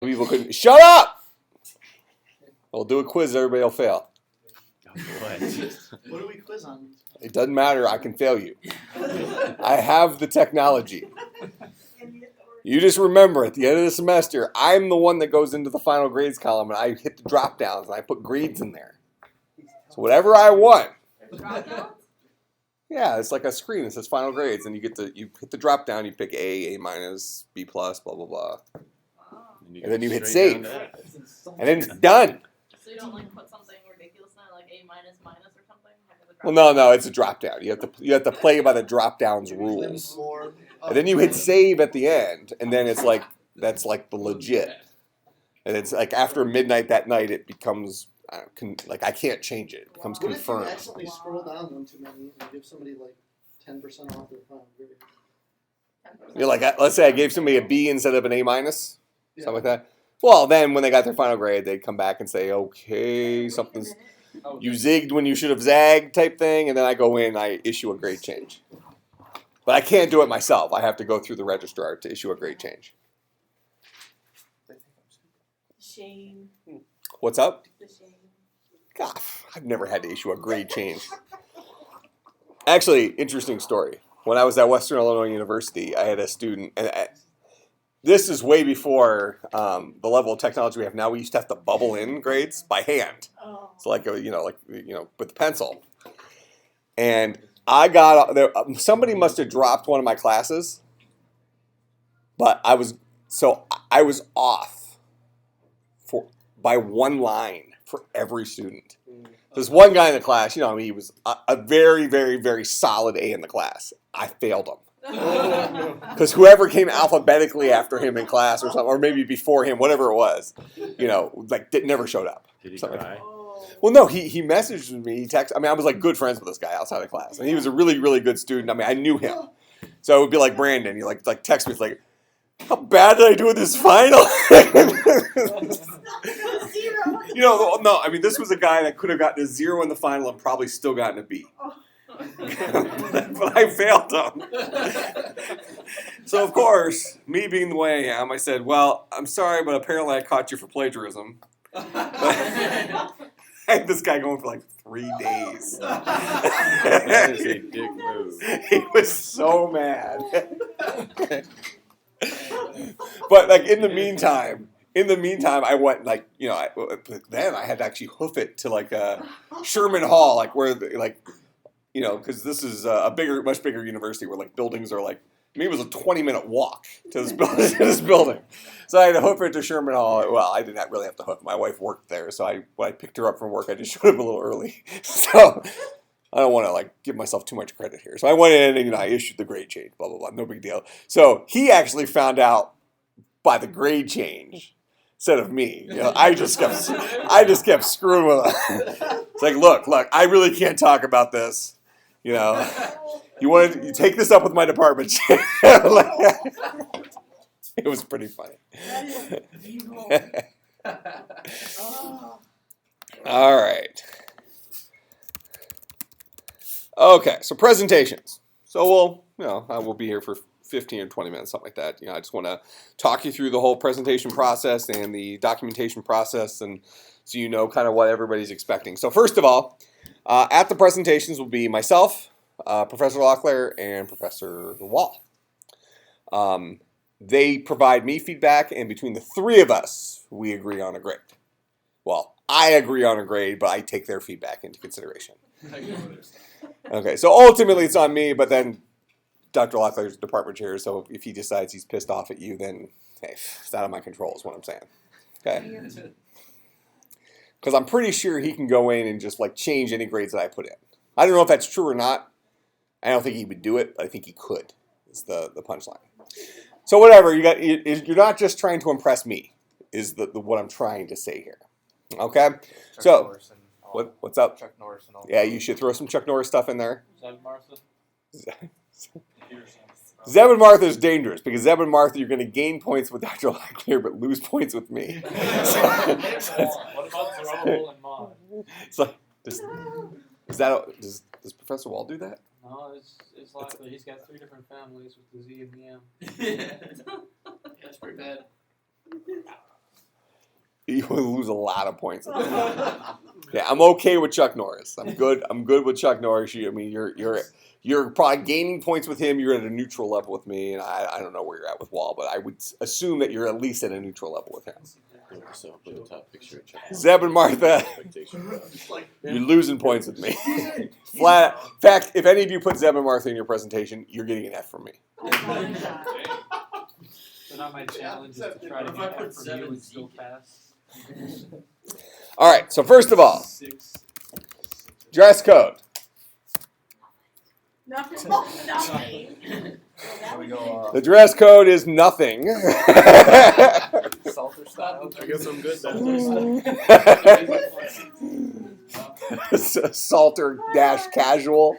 People couldn't. Shut up! We'll do a quiz. Everybody will fail. What? What do we quiz on? It doesn't matter. I can fail you. I have the technology. You just remember, at the end of the semester, I'm the one that goes into the final grades column, and I hit the drop downs, and I put grades in there. So whatever I want. Yeah, it's like a screen that says final grades, and you hit the drop down, you pick A minus, B plus, blah blah blah, and then you hit save, and then it's done. So you don't like put something ridiculous in it, like A minus or something? Well, no, it's a drop down. You have to play by the drop downs rules, and then you hit save at the end, and then it's like that's like the legit, and it's like after midnight that night it becomes. I can't change it. It becomes confirmed. What if you accidentally scroll down one too many and give somebody like 10% off their final grade? You're like, let's say I gave somebody a B instead of an A minus, something like that. Well, then when they got their final grade, they'd come back and say, okay, something's you zigged when you should have zagged type thing, and then I go in and I issue a grade change. But I can't do it myself. I have to go through the registrar to issue a grade change. Shame. What's up? The shame. God, I've never had to issue a grade change. Actually, interesting story. When I was at Western Illinois University, I had a student, and this is way before the level of technology we have now. We used to have to bubble in grades by hand. Oh. So like with the pencil. And I got there. Somebody must have dropped one of my classes, but I was off by one line for every student. There's one guy in the class, he was a very, very, very solid A in the class. I failed him. Because whoever came alphabetically after him in class or something, or maybe before him, whatever it was, never showed up. Did he Something cry? like well, no, he messaged me, he texted. I was like good friends with this guy outside of class. And he was a really, really good student. I knew him. So it would be like Brandon, he like text me, it's like, how bad did I do in this final? No, this was a guy that could have gotten a 0 in the final and probably still gotten a B. But I failed him. So, of course, me being the way I am, I said, well, I'm sorry, but apparently I caught you for plagiarism. I had this guy going for like 3 days. That is a dick move. He was so mad. But like in the meantime, I went then I had to actually hoof it to like Sherman Hall, like where because this is a much bigger university where like buildings are like. It was a 20-minute walk to this building. So I had to hoof it to Sherman Hall. Well, I did not really have to hoof. My wife worked there, so when I picked her up from work, I just showed up a little early. So I don't want to give myself too much credit here. So I went in and I issued the grade change, blah blah blah, no big deal. So he actually found out by the grade change instead of me. I just kept screwing with him. It's like, look, I really can't talk about this. You take this up with my department chair. It was pretty funny. All right. Okay, so presentations. So we'll be here for 15 or 20 minutes, something like that. I just want to talk you through the whole presentation process and the documentation process, and so you know kind of what everybody's expecting. So first of all, at the presentations will be myself, Professor Locklear, and Professor Wall. They provide me feedback, and between the three of us, we agree on a grade. Well, I agree on a grade, but I take their feedback into consideration. Okay, so ultimately it's on me, but then Dr. Locklear's department chair, so if he decides he's pissed off at you, then hey, it's out of my control is what I'm saying. Okay? Because I'm pretty sure he can go in and just change any grades that I put in. I don't know if that's true or not. I don't think he would do it, but I think he could, is the punchline. So whatever, you're not just trying to impress me, is what I'm trying to say here. Okay? What's up? Chuck Norris and all. Yeah, you should throw some Chuck Norris stuff in there. Zeb Martha. Zeb and Martha is dangerous because Zeb and Martha, you're going to gain points with Dr. Locklear, but lose points with me. What about Throwable and Mod? It's like, does Professor Wall do that? No, it's likely. He's got 3 different families with the Z and the M. That's pretty bad. You will lose a lot of points. Yeah, I'm okay with Chuck Norris. I'm good. I'm good with Chuck Norris. You're probably gaining points with him. You're at a neutral level with me, and I don't know where you're at with Wall, but I would assume that you're at least at a neutral level with him. So put the top picture of Chuck. Zeb and Martha, Expectation. you're losing points with me. Flat. In fact, if any of you put Zeb and Martha in your presentation, you're getting an F from me. So now my challenge is to try to get F from you and still pass. All right. So first of all, dress code. Nothing. The dress code is nothing. Salter style. I guess I'm good then. Salter - casual.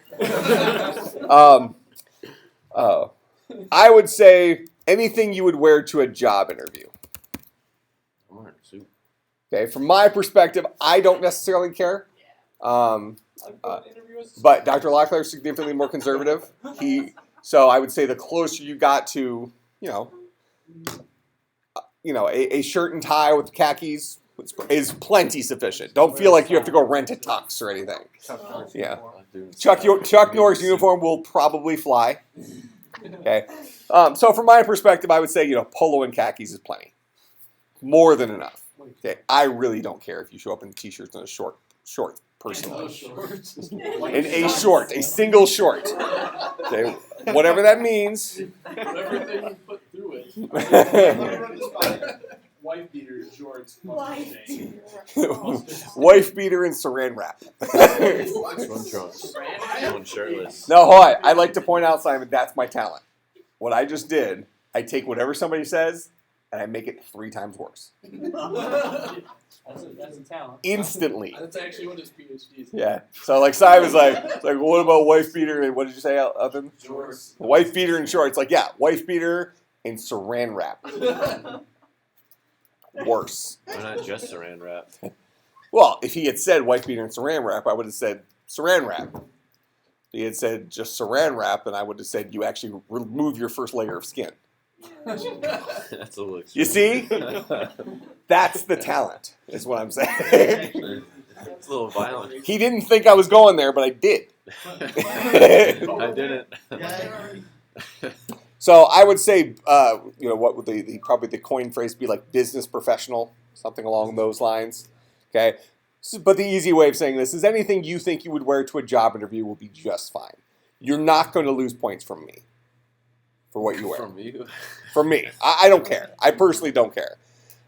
I would say anything you would wear to a job interview. I'm wearing a suit. Okay, from my perspective, I don't necessarily care. But Dr. Locklear is significantly more conservative. So I would say the closer you got to, a shirt and tie with khakis is plenty sufficient. Don't feel like you have to go rent a tux or anything. Yeah. Chuck Norris uniform will probably fly. Okay. So from my perspective, I would say, polo and khakis is plenty. More than enough. Okay. I really don't care if you show up in t-shirts and a short, personally. In a short, a single short. Okay. Whatever that means. Whatever they can put through it. Wife beater, shorts, Wife beater and saran wrap. Swim trunks. Going shirtless. No, hold on. I'd like to point out, Simon, that's my talent. What I just did, I take whatever somebody says and I make it 3 times worse. That's a talent. Instantly. That's actually what his PhD is. Yeah. So like Simon's like, what about wife beater and what did you say, Evan? Shorts. Wife beater and shorts. Like, yeah, wife beater and saran wrap. Worse. Why not just saran wrap? Well, if he had said wife beater and saran wrap, I would have said saran wrap. If he had said just saran wrap, then I would have said you actually remove your first layer of skin. That's a little You see? That's the talent, is what I'm saying. It's a little violent. He didn't think I was going there, but I did. I didn't. So I would say, what would probably the coin phrase be, like business professional, something along those lines. Okay, but the easy way of saying this is anything you think you would wear to a job interview will be just fine. You're not going to lose points from me for what you wear. From you? From me, I don't care. I personally don't care.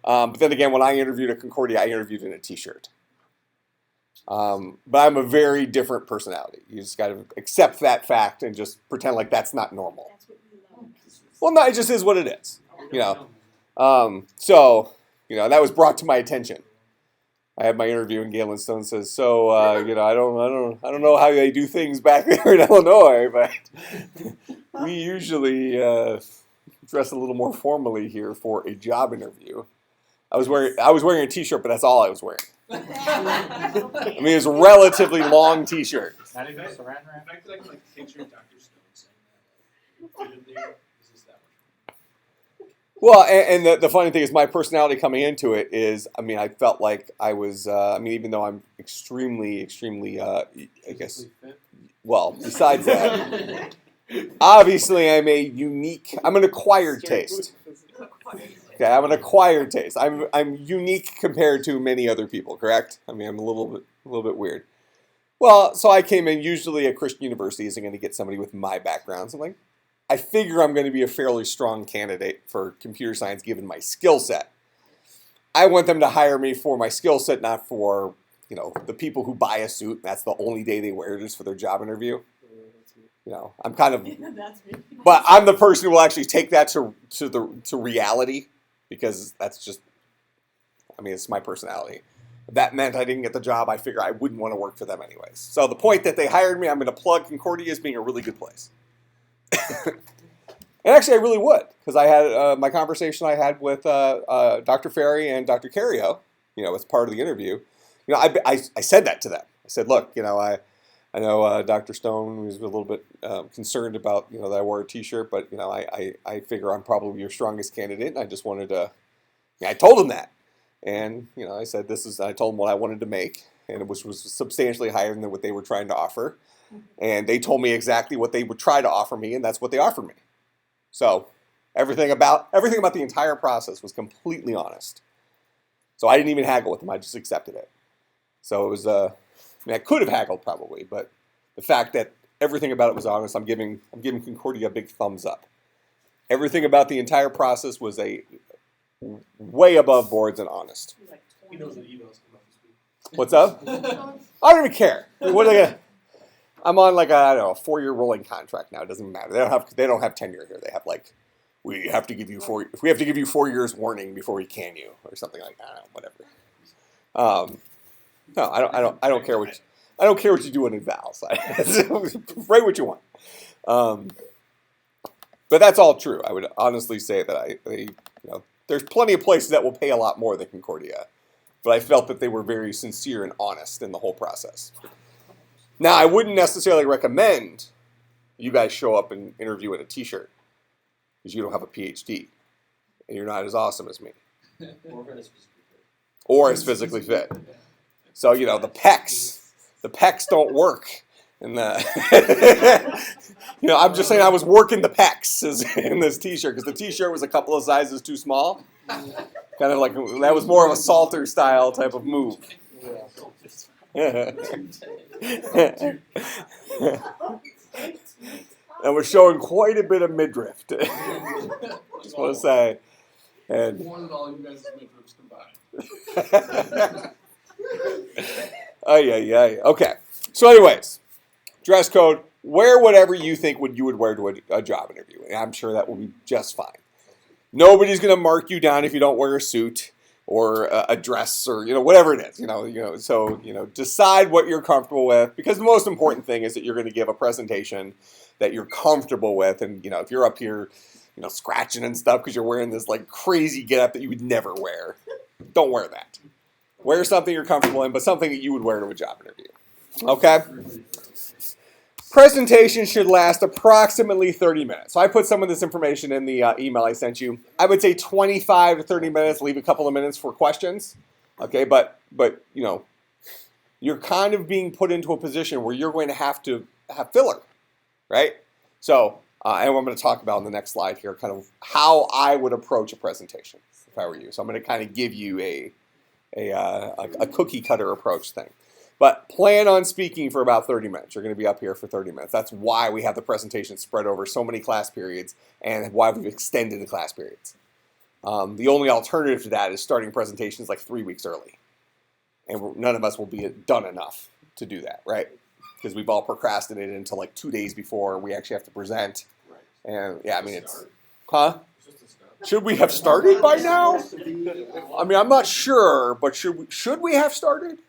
But then again, when I interviewed at Concordia, I interviewed in a t-shirt. But I'm a very different personality. You just got to accept that fact and just pretend like that's not normal. Well, no, it just is what it is. So that was brought to my attention. I had my interview, and Galen Stone says, "So, I don't know how they do things back there in Illinois, but we usually dress a little more formally here for a job interview." I was wearing a t-shirt, but that's all I was wearing. I mean, it's a relatively long t-shirt. Not even saran wrap. In fact, I can picture Dr. Stone saying that. Is this that much? Well, and the funny thing is, my personality coming into it is, I felt like I was, even though I'm extremely, I guess, well, besides that, obviously I'm an acquired taste. Okay, I'm an acquired taste. I'm unique compared to many other people, correct? I'm a little bit weird. Well, so I came in, usually a Christian university isn't going to get somebody with my background. So I figure I'm going to be a fairly strong candidate for computer science given my skill set. I want them to hire me for my skill set, not for, the people who buy a suit. That's the only day they wear it is for their job interview. I'm kind of, but I'm the person who will actually take that to reality because that's just, it's my personality. If that meant I didn't get the job, I figure I wouldn't want to work for them anyways. So the point that they hired me, I'm going to plug Concordia as being a really good place. And actually, I really would, because I had my conversation I had with Dr. Ferry and Dr. Cario, as part of the interview. I said that to them. I said, look, I know Dr. Stone was a little bit concerned about, that I wore a t-shirt, but, I figure I'm probably your strongest candidate, and I just wanted to, I told him that. And I said I told them what I wanted to make, and it was substantially higher than what they were trying to offer. And they told me exactly what they would try to offer me, and that's what they offered me. So everything about the entire process was completely honest. So I didn't even haggle with them; I just accepted it. So it was I could have haggled probably, but the fact that everything about it was honest, I'm giving Concordia a big thumbs up. Everything about the entire process was a way above boards and honest. He knows that emails come out this week. What's up? I don't even care. What are they gonna? I'm on like a 4-year rolling contract now. It doesn't matter. They don't have tenure here. They have we have to give you 4 years warning before we can you or something like that. Whatever. No, I don't care what you do in evals. Write what you want. But that's all true. I would honestly say that there's plenty of places that will pay a lot more than Concordia, but I felt that they were very sincere and honest in the whole process. Now, I wouldn't necessarily recommend you guys show up and interview in a t-shirt because you don't have a PhD and you're not as awesome as me or as physically fit. So, the pecs don't work. And I'm just saying I was working the pecs in this t-shirt because the t-shirt was a couple of sizes too small. Kind of like that was more of a Salter style type of move. And we're showing quite a bit of midriff. Just want to say. And More than all you guys' midriffs combined. Oh yeah. Okay. So, anyways, dress code. Wear whatever you think you would wear to a job interview, and I'm sure that will be just fine. Nobody's going to mark you down if you don't wear a suit or a dress or whatever it is. So decide what you're comfortable with, because the most important thing is that you're going to give a presentation that you're comfortable with, and if you're up here, scratching and stuff because you're wearing this like crazy getup that you would never wear, don't wear that. Wear something you're comfortable in, but something that you would wear to a job interview. Okay? Presentation should last approximately 30 minutes. So I put some of this information in the email I sent you. I would say 25 to 30 minutes, leave a couple of minutes for questions. Okay, but you're kind of being put into a position where you're going to have filler, right? So, and I'm going to talk about in the next slide here kind of how I would approach a presentation if I were you. So I'm going to kind of give you a cookie cutter approach thing. But plan on speaking for about 30 minutes. You're going to be up here for 30 minutes. That's why we have the presentation spread over so many class periods and why we've extended the class periods. The only alternative to that is starting presentations like 3 weeks early. And none of us will be done enough to do that, right? Because we've all procrastinated until like 2 days before we actually have to present. And yeah, I mean, should we have started by now? I mean, I'm not sure, but should we have started?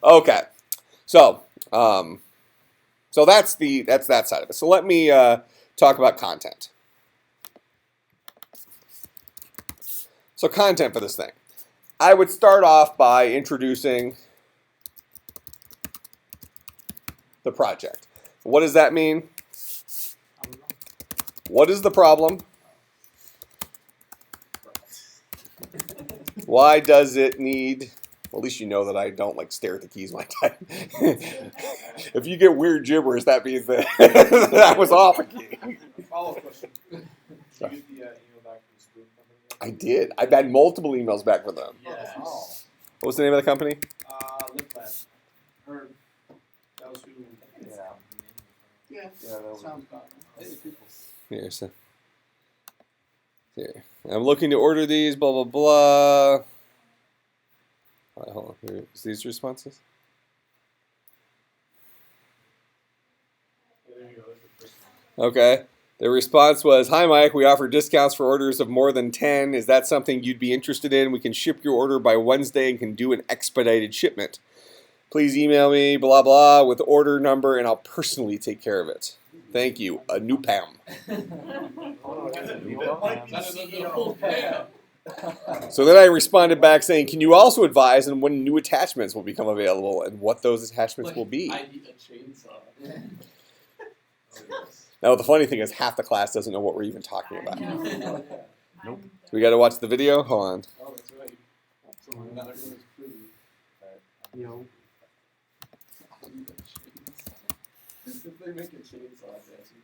Okay, so that's that side of it. So let me talk about content. So content for this thing, I would start off by introducing the project. What does that mean? What is the problem? Why does it need? Well, at least you know that I don't stare at the keys when I type. If you get weird gibberish, that means that that was off a key. Follow-up question. Did you get the email back from the Spoon company yet? I did. I've had multiple emails back from them. Yes. What was the name of the company? Lip Lab. Or that was who. Yeah, sounds about right. Here. I'm looking to order these, blah, blah, blah. All right, hold on. Here, is these responses? There you go. That's the first one. Okay. The response was, "Hi, Mike. We offer discounts for orders of more than 10. Is that something you'd be interested in? We can ship your order by Wednesday and can do an expedited shipment. Please email me, blah, blah, with order number, and I'll personally take care of it. Thank you, Anupam." So then I responded back saying, "Can you also advise on when new attachments will become available and what those attachments will be?" I need a chainsaw. Now, the funny thing is half the class doesn't know what we're even talking about. Nope. We got to watch the video. Hold on. Oh, that's right. So not everyone's pretty. Yo. If they make a chainsaw, it's actually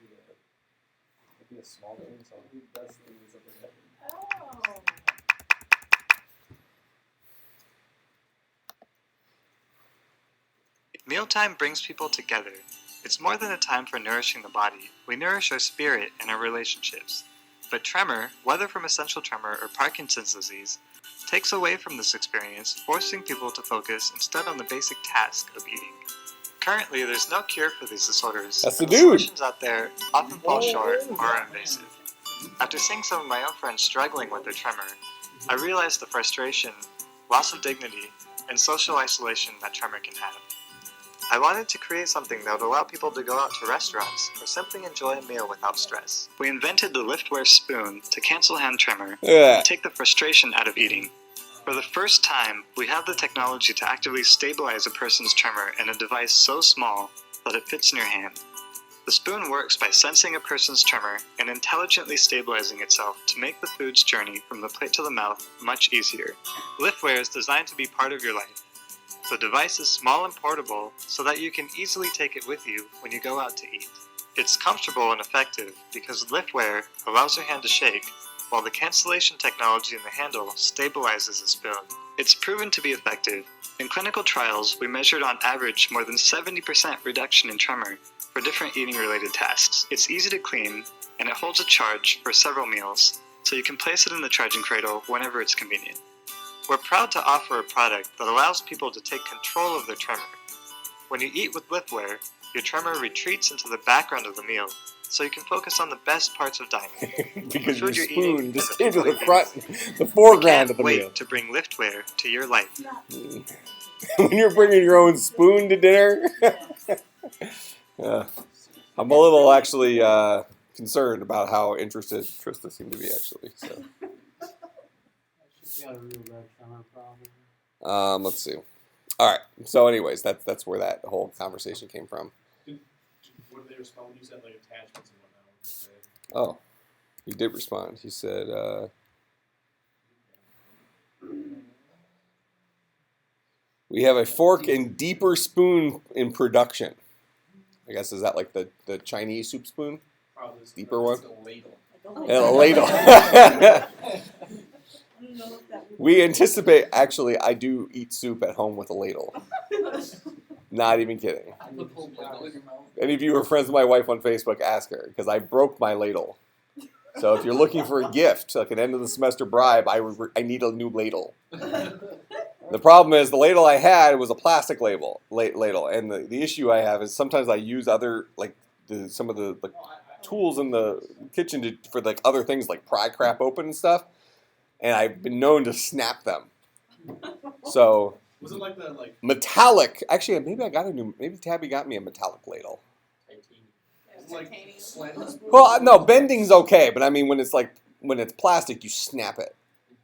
it'd be a small chainsaw. It'd be the best thing that's ever happened. Oh. Mealtime brings people together. It's more than a time for nourishing the body. We nourish our spirit and our relationships. But tremor, whether from essential tremor or Parkinson's disease, takes away from this experience, forcing people to focus instead on the basic task of eating. Currently, there's no cure for these disorders. That's the and dude. Solutions out there often fall short or are invasive. After seeing some of my own friends struggling with their tremor, I realized the frustration, loss of dignity, and social isolation that tremor can have. I wanted to create something that would allow people to go out to restaurants or simply enjoy a meal without stress. We invented the Liftware spoon to cancel hand tremor Yeah. and take the frustration out of eating. For the first time, we have the technology to actively stabilize a person's tremor in a device so small that it fits in your hand. The spoon works by sensing a person's tremor and intelligently stabilizing itself to make the food's journey from the plate to the mouth much easier. Liftware is designed to be part of your life. The device is small and portable so that you can easily take it with you when you go out to eat. It's comfortable and effective because Liftware allows your hand to shake, while the cancellation technology in the handle stabilizes the spoon. It's proven to be effective. In clinical trials, we measured on average more than 70% reduction in tremor for different eating-related tasks. It's easy to clean, and it holds a charge for several meals, so you can place it in the charging cradle whenever it's convenient. We're proud to offer a product that allows people to take control of their tremor. When you eat with Liftware, your tremor retreats into the background of the meal, so you can focus on the best parts of dining. Because your Food you're eating spoon and just the came to people the you're front, with. the We foreground of can't the wait meal. to bring Liftware to your life. When you're bringing your own spoon to dinner. Yeah. I'm a little actually concerned about how interested Trista seemed to be actually. So She's got a real bad tremor problem. let's see. All right. So, anyways, that's where that whole conversation came from. What did they respond when you said like attachments and whatnot? What did they say? Oh, he did respond. He said, "We have a fork and deeper spoon in production." I guess is that like the Chinese soup spoon? Probably it's Deeper one? The ladle. And a ladle. We anticipate. Actually, I do eat soup at home with a ladle. Not even kidding. I put the whole ladle in your mouth. Any of you are friends with my wife on Facebook, ask her, because I broke my ladle. So if you're looking for a gift, like an end of the semester bribe, I need a new ladle. The problem is the ladle I had was a plastic ladle, and the issue I have is sometimes I use other some of the tools in the kitchen for like other things like pry crap open and stuff, and I've been known to snap them. So Was it like the like metallic. Actually, maybe Tabby got me a metallic ladle. like slanted spoon? Well, no, bending's okay, but I mean when it's plastic, you snap it.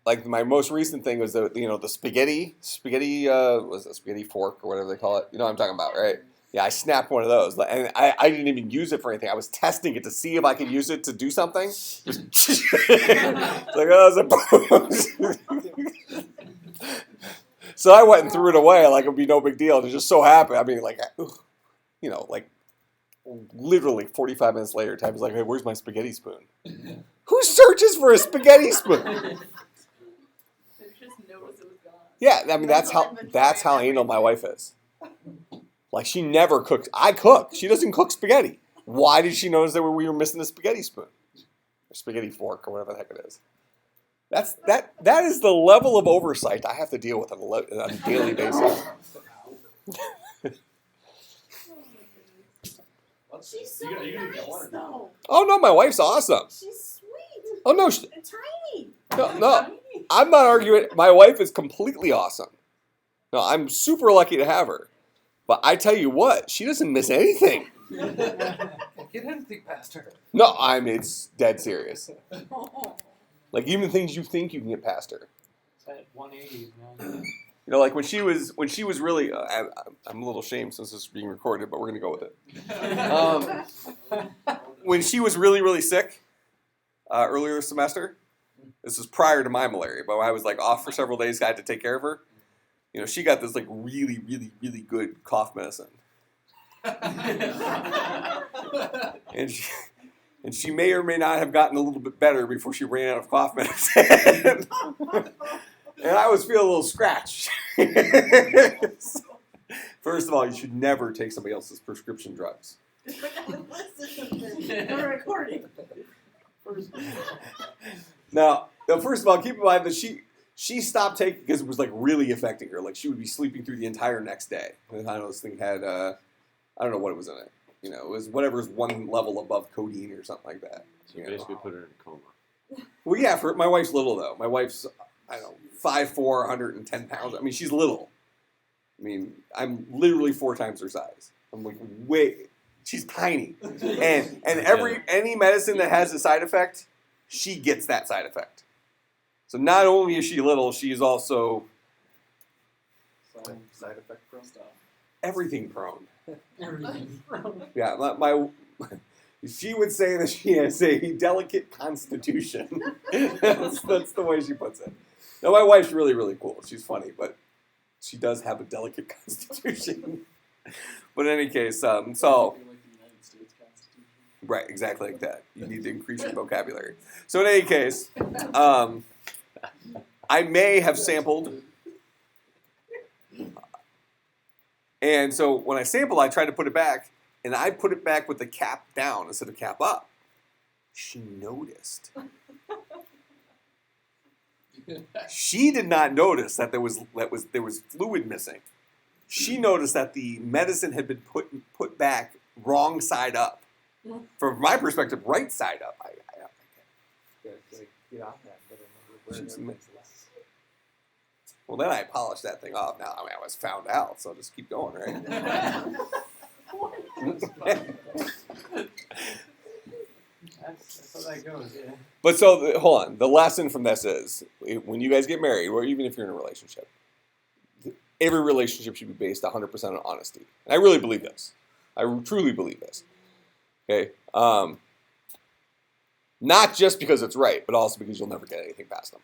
Like my most recent thing was the spaghetti was a spaghetti fork or whatever they call it. You know what I'm talking about, right? Yeah, I snapped one of those, and I didn't even use it for anything. I was testing it to see if I could use it to do something. It's like, oh, it's a So I went and threw it away like it would be no big deal. And it just so happened, I mean, like literally 45 minutes later, Tabby's like, hey, where's my spaghetti spoon? Who searches for a spaghetti spoon? So you just noticed it was gone. Yeah, I mean, that's how anal my wife is. Like, she never cooks. I cook. She doesn't cook spaghetti. Why did she notice that we were missing a spaghetti spoon? Or spaghetti fork, or whatever the heck it is. That is the level of oversight I have to deal with on a daily basis. She's so You gotta get nice, one or though. Oh, no, my wife's awesome. She's sweet Oh, no, and tiny. no, I'm not arguing. My wife is completely awesome. No, I'm super lucky to have her. But I tell you what, she doesn't miss anything. Get anything past her. No, I mean, it's dead serious. Like, even things you think you can get past her. It's at 180, man. You know, like when she was really, I'm a little ashamed since this is being recorded, but we're going to go with it. When she was really, really sick earlier this semester, This is prior to my malaria, but when I was like off for several days, I had to take care of her. You know, she got this like really, really, really good cough medicine, and she may or may not have gotten a little bit better before she ran out of cough medicine. And I was feeling a little scratched. First of all, you should never take somebody else's prescription drugs. We're recording. Now, first of all, keep in mind that she stopped taking because it was like really affecting her. Like she would be sleeping through the entire next day. And I know this thing had I don't know what it was in it. You know, it was whatever's one level above codeine or something like that. So You know? basically put her in a coma. Well, yeah, for my wife's little though. My wife's I don't know 5'4", 110 pounds. I mean, she's little. I mean, I'm literally 4 times her size. I'm like she's tiny, and any medicine that has a side effect, she gets that side effect. So not only is she little, she is also Side effect from stuff. everything prone. Everything. Yeah, my she would say that she has a delicate constitution. that's the way she puts it. Now, my wife's really, really cool. She's funny, but she does have a delicate constitution. But in any case, so Like the United States Constitution. right, exactly like that. You need to increase your vocabulary. So in any case, I may have sampled. And so when I sampled, I tried to put it back, and I put it back with the cap down instead of cap up. She noticed. She did not notice that there was fluid missing. She noticed that the medicine had been put back wrong side up. From my perspective, right side up. Get off that, but remember where She's everything's less. Well, then I polished that thing off. Now, I mean, I was found out, so I'll just keep going, right? That's how that goes, yeah. But so, hold on. The lesson from this is, when you guys get married, or even if you're in a relationship, every relationship should be based 100% on honesty. And I really believe this. I truly believe this. Okay? Not just because it's right, but also because you'll never get anything past them.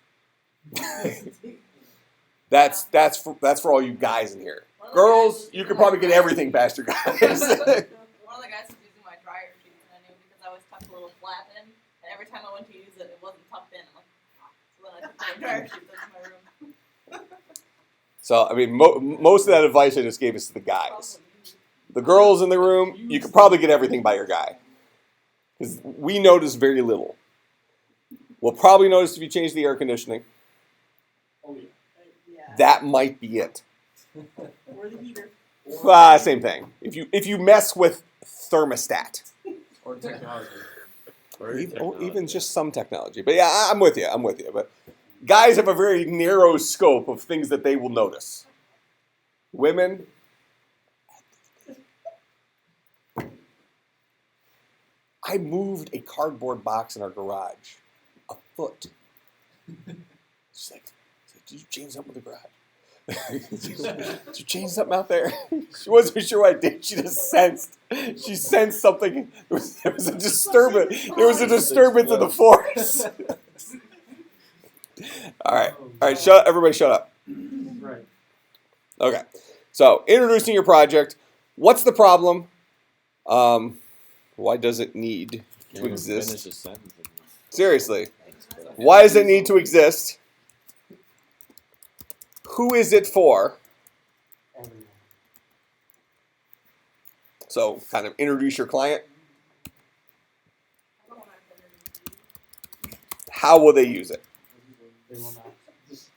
That's for all you guys in here. Girls, you could probably get everything past your guys. One of the guys was using my dryer sheet, and I knew because I always tucked a little flap in, and every time I went to use it, it wasn't tucked in. I'm like, "Ah." So then I took my dryer sheet into my room. So, I mean, most of that advice I just gave is to the guys. The girls in the room, you could probably get everything by your guy. Because we notice very little. We'll probably notice if you change the air conditioning. Oh, yeah. Yeah. That might be it. Or the heater. Same thing. If you mess with thermostat. Or technology. Or Even just some technology. But yeah, I'm with you. But guys have a very narrow scope of things that they will notice. Women, I moved a cardboard box in our garage a foot. She's like, did you change something with the garage? Did you change something out there? She wasn't sure what I did. She just sensed. She sensed something. There was a disturbance. There was a disturbance in the force. All right. Everybody shut up. Right. Okay. So, introducing your project. What's the problem? Why does it need to exist? Finish a sentence. Seriously. Why does it need to exist? Who is it for? Everyone. So, kind of introduce your client. How will they use it? They will not. Just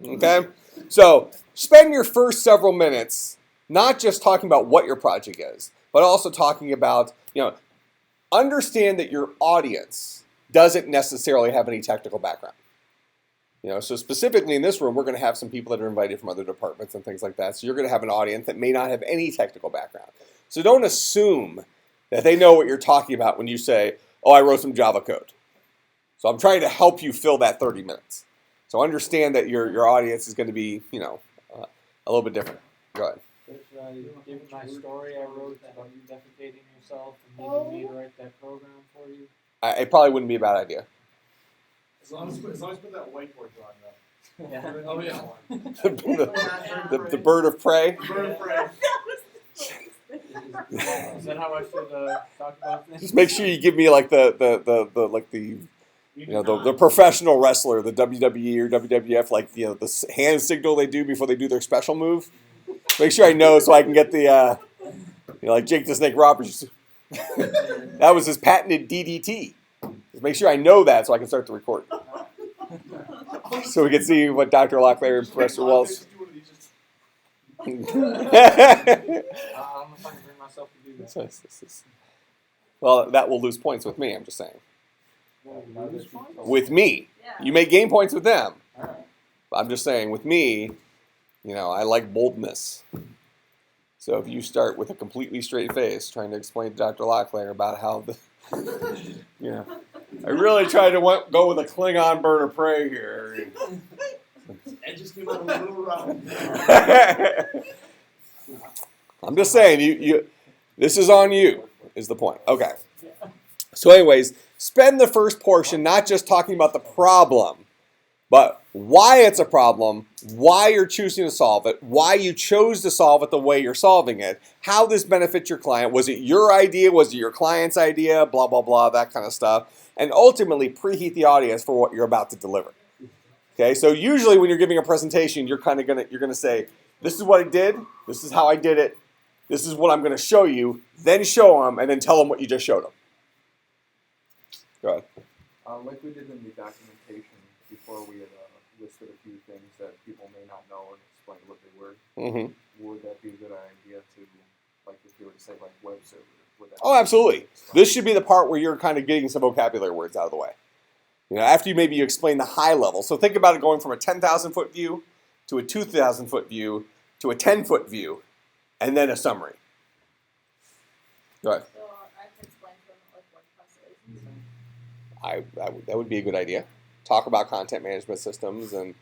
Okay? So, spend your first several minutes not just talking about what your project is, but also talking about, understand that your audience doesn't necessarily have any technical background. So specifically in this room, we're going to have some people that are invited from other departments and things like that. So you're going to have an audience that may not have any technical background. So don't assume that they know what you're talking about when you say, oh, I wrote some Java code. So I'm trying to help you fill that 30 minutes. So understand that your audience is going to be, a little bit different. Go ahead. Should I give my story I wrote about you defecating yourself and needing me to write that program for you? It probably wouldn't be a bad idea. As long as put that whiteboard drawing up. Yeah. Oh yeah. The bird of prey. Bird of prey. Is that how I should talk about this? Just make sure you give me like the professional wrestler, the WWE or WWF, like the hand signal they do before they do their special move. Make sure I know so I can get the like Jake the Snake Roberts. That was his patented DDT. Just make sure I know that so I can start to record. So we can see what Dr. Locklear and Professor Wells. I'm gonna bring myself to do that. Well, that will lose points with me. I'm just saying. Lose With me, Yeah. you may gain points with them. All right. I'm just saying, with me, I like boldness. So if you start with a completely straight face trying to explain to Dr. Locklear about how I really tried to go with a Klingon bird of prey here. And just came out a little round. I'm just saying, you. This is on you, is the point. Okay. So anyways, spend the first portion not just talking about the problem, but why it's a problem, why you're choosing to solve it, why you chose to solve it the way you're solving it, how this benefits your client. Was it your idea? Was it your client's idea? Blah, blah, blah, that kind of stuff. And ultimately, preheat the audience for what you're about to deliver. Okay, so usually when you're giving a presentation, you're gonna say, this is what I did, this is how I did it, this is what I'm gonna show you, then show them, and then tell them what you just showed them. Go ahead. Like we did in the documentation before, we had listed a few things that people may not know and explained what they were. Mm-hmm. Would that be a good idea to, like, if you were to say like web server? Would that Oh, absolutely. This should be the part where you're kind of getting some vocabulary words out of the way. After you explain the high level. So think about it going from a 10,000 foot view to a 2,000 foot view to a 10-foot view, and then a summary. Go ahead. So I can explain to them like WordPress is and stuff. That would be a good idea. Talk about content management systems and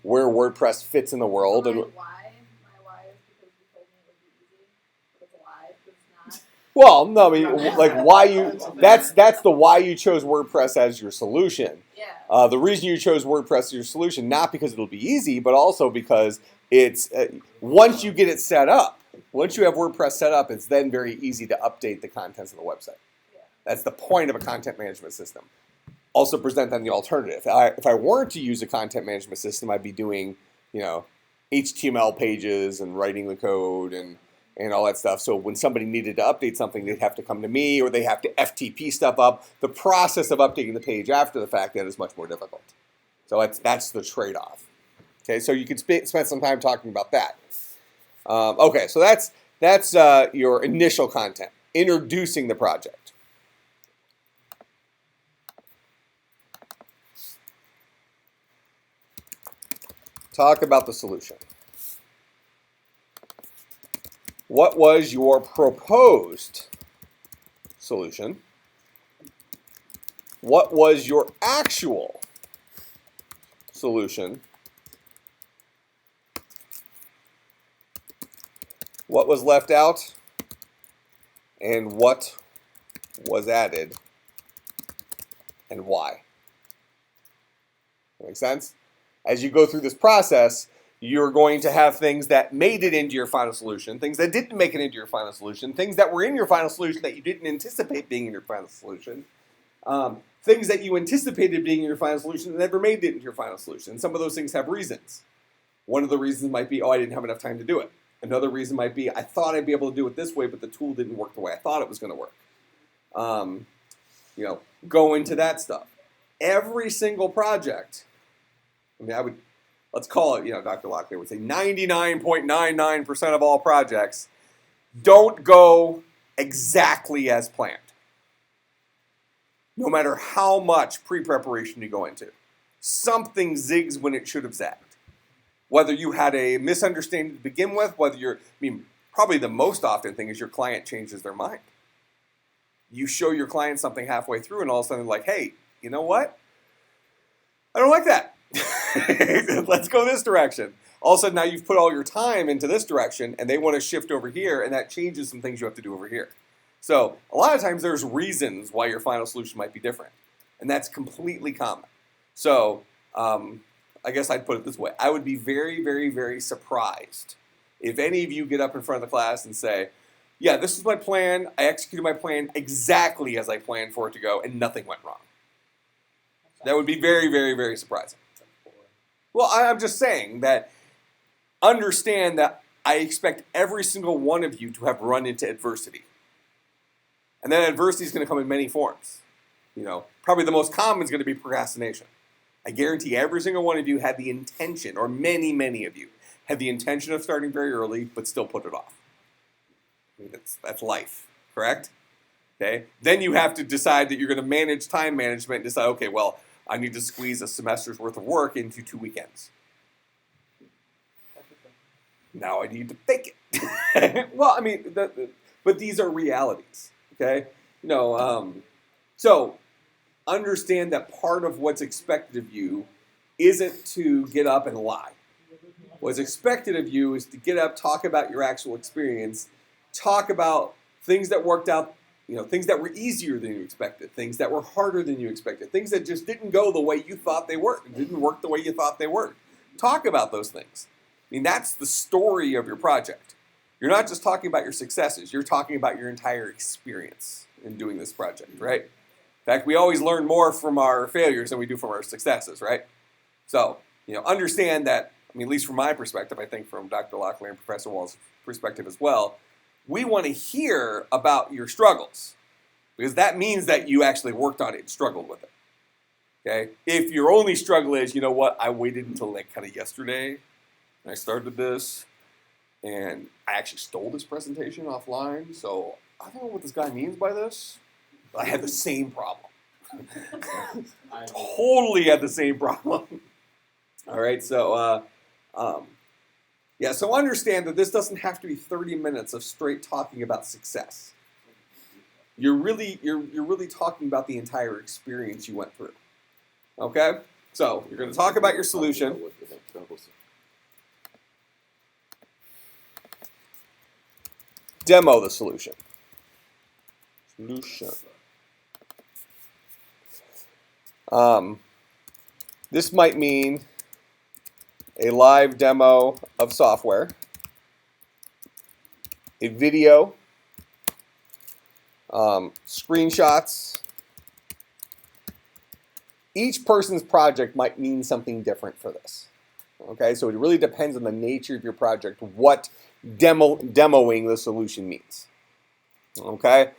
where WordPress fits in the world. My And why is because you told me it would be easy, but it's a lie. It's not. well, no, I mean, like why you. That's the why you chose WordPress as your solution. Yeah. The reason you chose WordPress as your solution, not because it'll be easy, but also because it's once you get it set up, once you have WordPress set up, it's then very easy to update the contents of the website. Yeah. That's the point of a content management system. Also present them the alternative. If I weren't to use a content management system, I'd be doing, HTML pages and writing the code and all that stuff. So when somebody needed to update something, they'd have to come to me or they have to FTP stuff up. The process of updating the page after the fact that is much more difficult. So that's the trade-off. Okay, so you could spend some time talking about that. Okay, so that's your initial content, introducing the project. Talk about the solution. What was your proposed solution? What was your actual solution? What was left out? And what was added? And why? Make sense? As you go through this process, you're going to have things that made it into your final solution, things that didn't make it into your final solution, things that were in your final solution that you didn't anticipate being in your final solution, things that you anticipated being in your final solution that never made it into your final solution. And some of those things have reasons. One of the reasons might be, I didn't have enough time to do it. Another reason might be, I thought I'd be able to do it this way, but the tool didn't work the way I thought it was going to work. Go into that stuff. Every single project, let's call it, Dr. Locklear would say 99.99% of all projects don't go exactly as planned. No matter how much pre-preparation you go into. Something zigs when it should have zagged. Whether you had a misunderstanding to begin with, probably the most often thing is your client changes their mind. You show your client something halfway through and all of a sudden they're like, hey, you know what? I don't like that. Let's go this direction. All of a sudden now you've put all your time into this direction and they want to shift over here and that changes some things you have to do over here. So a lot of times there's reasons why your final solution might be different. And that's completely common. So I guess I'd put it this way. I would be very, very, very surprised if any of you get up in front of the class and say, yeah, this is my plan. I executed my plan exactly as I planned for it to go, and nothing went wrong. That would be very, very, very surprising. Well, I'm just saying that understand that I expect every single one of you to have run into adversity. And that adversity is going to come in many forms. You know, probably the most common is going to be procrastination. I guarantee every single one of you had the intention, or many, many of you, had the intention of starting very early, but still put it off. I mean, that's life, correct? Okay. Then you have to decide that you're going to manage time management and decide, okay, well, I need to squeeze a semester's worth of work into 2 weekends. Now I need to fake it. Well, I mean, but these are realities, okay? You know, so understand that part of what's expected of you isn't to get up and lie. What's expected of you is to get up, talk about your actual experience, talk about things that worked out, you know, things that were easier than you expected, things that were harder than you expected, things that just didn't go the way you thought they were, didn't work the way you thought they were. Talk about those things. I mean, that's the story of your project. You're not just talking about your successes, you're talking about your entire experience in doing this project, right? In fact, we always learn more from our failures than we do from our successes, right? So, you know, understand that, I mean, at least from my perspective, I think from Dr. Lockley and Professor Wall's perspective as well, we want to hear about your struggles because that means that you actually worked on it and struggled with it, okay? If your only struggle is, you know what, I waited until like kind of yesterday and I started this and I actually stole this presentation offline, so I don't know what this guy means by this. I had the same problem. Totally had the same problem. All right, so yeah, so understand that this doesn't have to be 30 minutes of straight talking about success. You're really talking about the entire experience you went through. Okay? So you're going to talk about your solution. Demo the solution. This might mean a live demo of software, a video, screenshots. Each person's project might mean something different for this. Okay, so it really depends on the nature of your project, what demoing the solution means. Okay,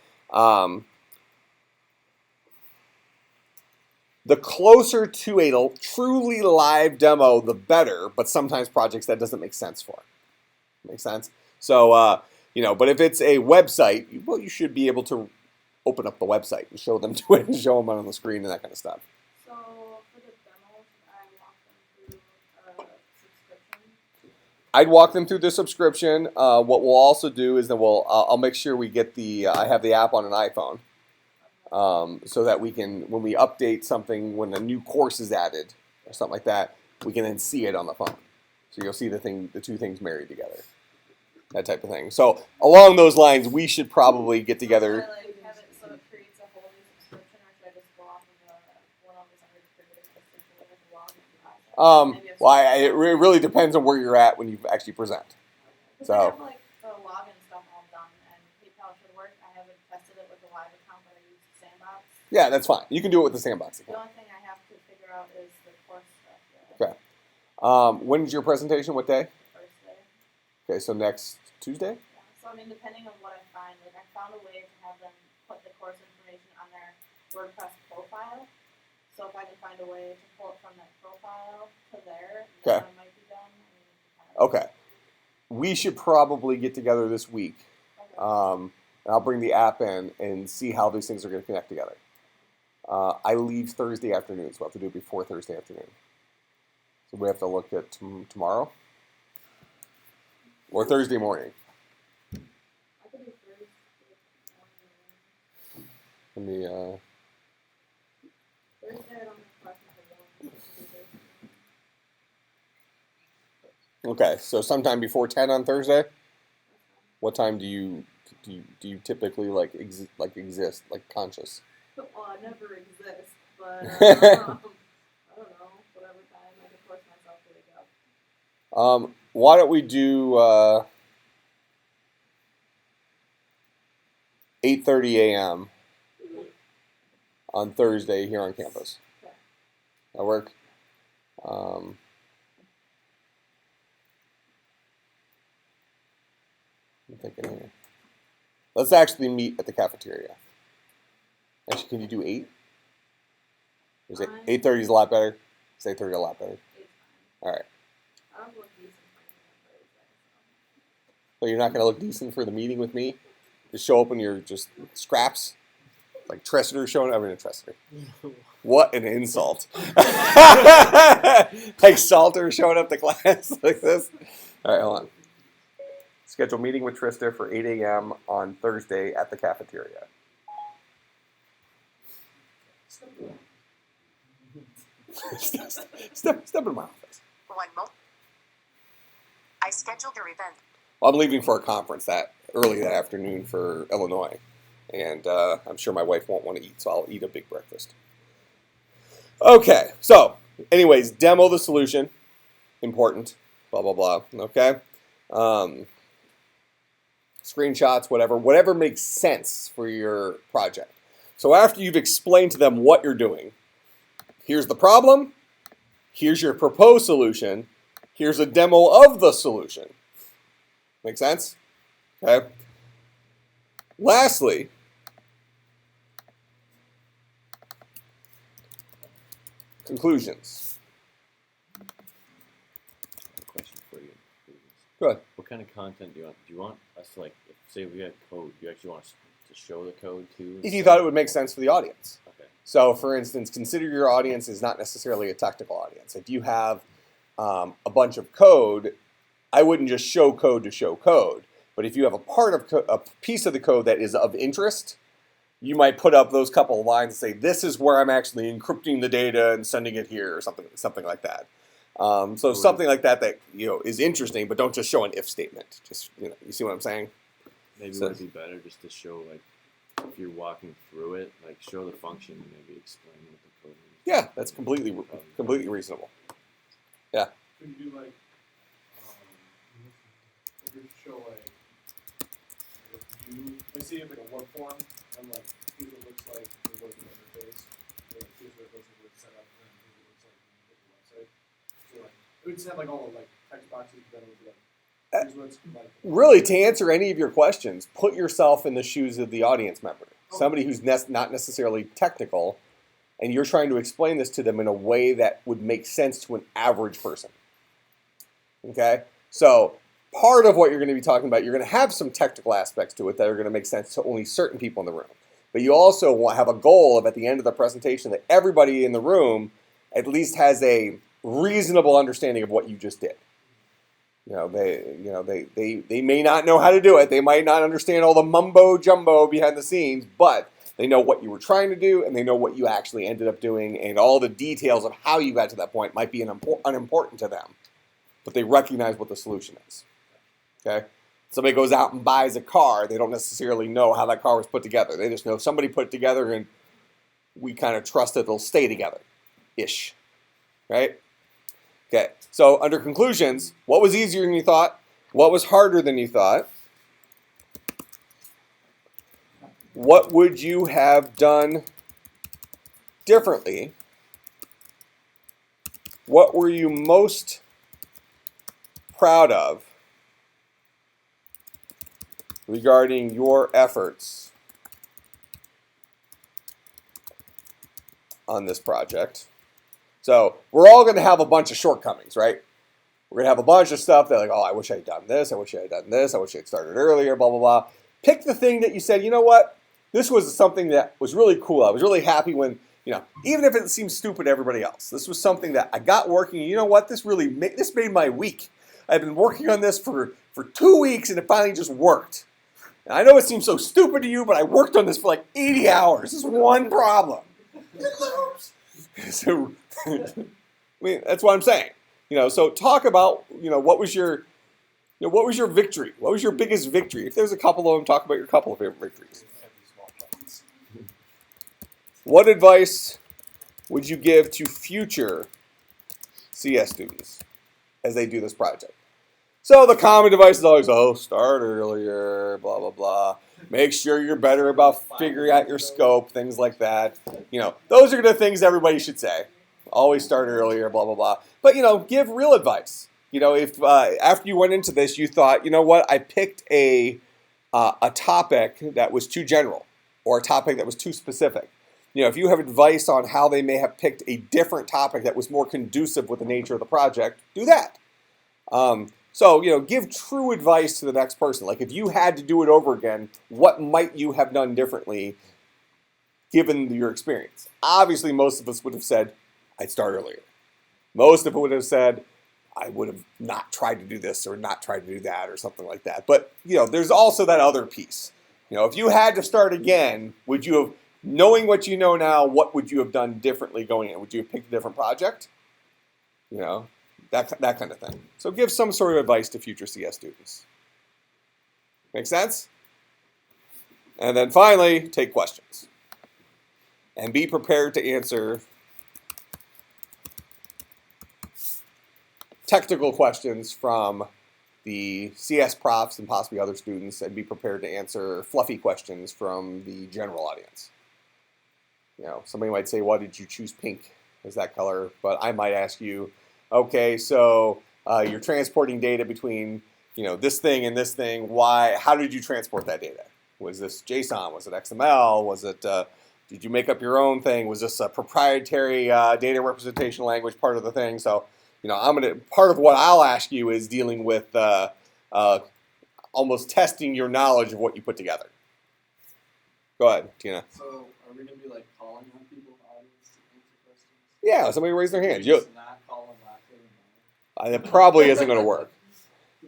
the closer to a truly live demo, the better, but sometimes projects that doesn't make sense for. Make sense? So, you know, but if it's a website, well, you should be able to open up the website and show them to it and show them on the screen and that kind of stuff. So for the demos, I walk them through subscription. I'd walk them through the subscription. What we'll also do is that I'll make sure we get I have the app on an iPhone. So that we can, when we update something, when a new course is added or something like that, we can then see it on the phone. So you'll see the two things married together, that type of thing. So along those lines, we should probably get together. Should I like have it so it creates a whole new subscription, or should I just go off of one of the already created subscription with a login process? Well, it really depends on where you're at when you actually present. Because So. I have like the login stuff all done, and PayPal should work. I haven't tested it with the live account, but I use Sandbox. Yeah, that's fine. You can do it with the Sandbox The account. only thing I have to figure out is the course stuff. Okay. When's your presentation? What day? Thursday. Okay, so next Tuesday? Yeah. So I mean, depending on what I find, like I found a way to have them put the course information on their WordPress profile. So if I can find a way to pull it from that profile to there, then I might be done. Okay. We should probably get together this week. Okay. And I'll bring the app in and see how these things are going to connect together. I leave Thursday afternoon, so we'll have to do it before Thursday afternoon. So we have to look at tomorrow or Thursday morning. I could do Thursday morning. Let me. Thursday I don't have classes at 1. Okay, so sometime before 10 on Thursday. What time do you typically exist, like conscious? Well, I never exist, but I don't know. Why don't we do 8:30 a.m. on Thursday here on campus? That work? I'm thinking here. Let's actually meet at the cafeteria. Actually, can you do 8? Is it 8:30 is a lot better? Is 8:30 a lot better? All right. I don't look decent for anything on Thursday, So you're not going to look decent for the meeting with me? Just show up in your just scraps? Like Tressiter showing up in a Tressiter. What an insult. Like Salter showing up to class like this. All right, hold on. Schedule meeting with Trista for 8 a.m. on Thursday at the cafeteria. Step in my office. One more. I scheduled your event. Well, I'm leaving for a conference early that afternoon for Illinois. And I'm sure my wife won't want to eat, so I'll eat a big breakfast. Okay, so anyways, demo the solution. Important. Blah, blah, blah. Okay? Screenshots, whatever makes sense for your project. So after you've explained to them what you're doing, here's the problem, here's your proposed solution, here's a demo of the solution. Make sense? Okay. Lastly, conclusions. Question for you. Go ahead. What kind of content do you want? Do you want us to, like, if, say we had code, do you actually want us to show the code too? If you thought it would make sense for the audience. Okay. So, for instance, consider your audience is not necessarily a technical audience. If you have a bunch of code, I wouldn't just show code to show code. But if you have a piece of the code that is of interest, you might put up those couple of lines and say, "This is where I'm actually encrypting the data and sending it here," or something like that. So something like that is interesting, but don't just show an if statement. Just you see what I'm saying? Maybe would it be better just to show, like, if you're walking through it, like show the function and maybe explain what the code is. Yeah, that's completely reasonable. Yeah. Could you do like, if you show like a view, like say you have like a web form, and like here's what it looks like, the web interface, like here's what it looks like with setup, and then here's what it looks like with the website. So like, it would just have like all the like text boxes, then it would be like, here's what it's like. Really, to answer any of your questions, put yourself in the shoes of the audience member. Somebody who's not necessarily technical, and you're trying to explain this to them in a way that would make sense to an average person. Okay? So part of what you're going to be talking about, you're going to have some technical aspects to it that are going to make sense to only certain people in the room. But you also want to have a goal of, at the end of the presentation, that everybody in the room at least has a reasonable understanding of what you just did. They may not know how to do it. They might not understand all the mumbo jumbo behind the scenes, but they know what you were trying to do, and they know what you actually ended up doing, and all the details of how you got to that point might be unimportant to them, but they recognize what the solution is. Okay? Somebody goes out and buys a car, they don't necessarily know how that car was put together. They just know somebody put it together, and we kind of trust that it'll stay together-ish. Right? Okay, so under conclusions, what was easier than you thought? What was harder than you thought? What would you have done differently? What were you most proud of regarding your efforts on this project? So we're all going to have a bunch of shortcomings, right? We're going to have a bunch of stuff that, like, oh, I wish I had done this. I wish I had done this. I wish I had started earlier, blah, blah, blah. Pick the thing that you said, you know what? This was something that was really cool. I was really happy when, even if it seems stupid to everybody else, this was something that I got working. You know what? This made my week. I've been working on this for 2 weeks, and it finally just worked. And I know it seems so stupid to you, but I worked on this for like 80 hours. This is one problem. So, I mean, that's what I'm saying. So talk about, what was your victory? What was your biggest victory? If there's a couple of them, talk about your couple of favorite victories. What advice would you give to future CS students? as they do this project. So the common advice is always, oh, start earlier, blah, blah, blah. Make sure you're better about figuring out your scope, things like that. Those are the things everybody should say. Always start earlier, blah, blah, blah. But, give real advice. If after you went into this, you thought, you know what, I picked a topic that was too general or a topic that was too specific. If you have advice on how they may have picked a different topic that was more conducive with the nature of the project, do that. So, give true advice to the next person. Like if you had to do it over again, what might you have done differently given your experience? Obviously, most of us would have said, I'd start earlier. Most of it would have said, I would have not tried to do this or not tried to do that or something like that. But, there's also that other piece. If you had to start again, would you have, knowing what you know now, what would you have done differently going in? Would you have picked a different project? That kind of thing. So give some sort of advice to future CS students. Make sense? And then finally, take questions. And be prepared to answer technical questions from the CS profs and possibly other students, and be prepared to answer fluffy questions from the general audience. Somebody might say, why did you choose pink as that color? But I might ask you, okay, so you're transporting data between, this thing and this thing. Why? How did you transport that data? Was this JSON? Was it XML? Was it? Did you make up your own thing? Was this a proprietary data representation language part of the thing? So, part of what I'll ask you is dealing with almost testing your knowledge of what you put together. Go ahead, Tina. So, are we going to be like calling on people in the audience to answer questions? Yeah, somebody raise their hand. Just not call them laughing and It probably isn't going to work.